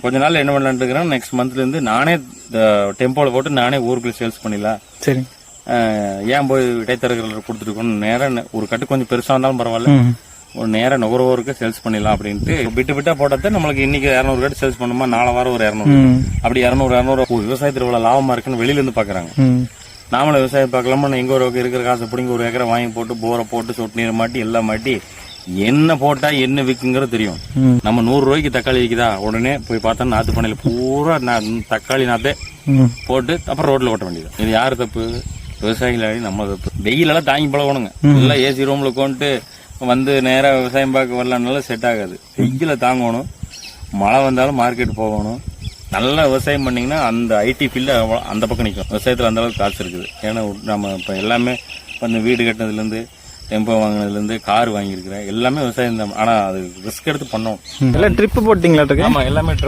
கொஞ்ச நாள் என்ன பண்ணலான்னு இருக்கிறேன், நெக்ஸ்ட் மந்த்ல இருந்து நானே டெம்போல போட்டு நானே ஊருக்குள்ள சேல்ஸ் பண்ணிடலாம். சரி. ஏன் போய் இடைத்தரகர்கள் கொடுத்துருக்கோம், நேரம் ஒரு கட்டு கொஞ்சம் பெருசா இருந்தாலும் பரவாயில்ல, ஒரு நேரம் நுகர்வோருக்கு சேல்ஸ் பண்ணிடலாம் அப்படின்ட்டு விட்டு போட்டா நம்மளுக்கு இன்னைக்கு 200 கட்டு சேல்ஸ் பண்ணுமா, நாளை வாரம் ஒரு 200, அப்படி 200 விவசாயத்துல இவ்வளவு லாபமா இருக்குன்னு வெளியில இருந்து பாக்குறாங்க. நாமளும் விவசாயம் பார்க்கலாமா, எங்க ஒரு இருக்கிற காசை பிடிங்க ஒரு ஏக்கரை வாங்கி போட்டு போரை போட்டு சொட்டு நீர் மாட்டி எல்லாம் மாட்டி என்ன போட்டா என்ன விற்குங்கிறது தெரியும். நம்ம 100 ரூபாய்க்கு தக்காளி விற்குதா, உடனே போய் பார்த்தா நாத்து பண்ணையில பூரா தக்காளி நாத்தே போட்டு அப்புறம் ரோட்ல ஓட்ட வேண்டியது. இது யாரு தப்பு? விவசாயிகள் நம்ம தப்பு. வெயிலெல்லாம் தாங்கி பழகணுங்க. எல்லாம் ஏசி ரூம்ல கொண்டு வந்து நேரா விவசாயம் பார்க்க வரலாம்னால செட் ஆகாது. வெயில தாங்கணும், மழை வந்தாலும் மார்க்கெட் போகணும். நல்லா விவசாயம் பண்ணீங்கன்னா அந்த ஐடி ஃபீல்டு அந்த பக்கம் நிற்கும். விவசாயத்துல அந்த அளவுக்கு காசு இருக்குது. ஏன்னா நம்ம இப்ப எல்லாமே வந்து வீடு கட்டினதுல இருந்து டெம்போ வாங்கினதுல இருந்து கார் வாங்கியிருக்கிறேன், எல்லாமே விவசாயம் தான். ஆனா அது ரிஸ்க் எடுத்து பண்ணோம். எல்லாம் ட்ரிப் போட்டீங்களா? ஆமா, எல்லாமே ட்ரிப்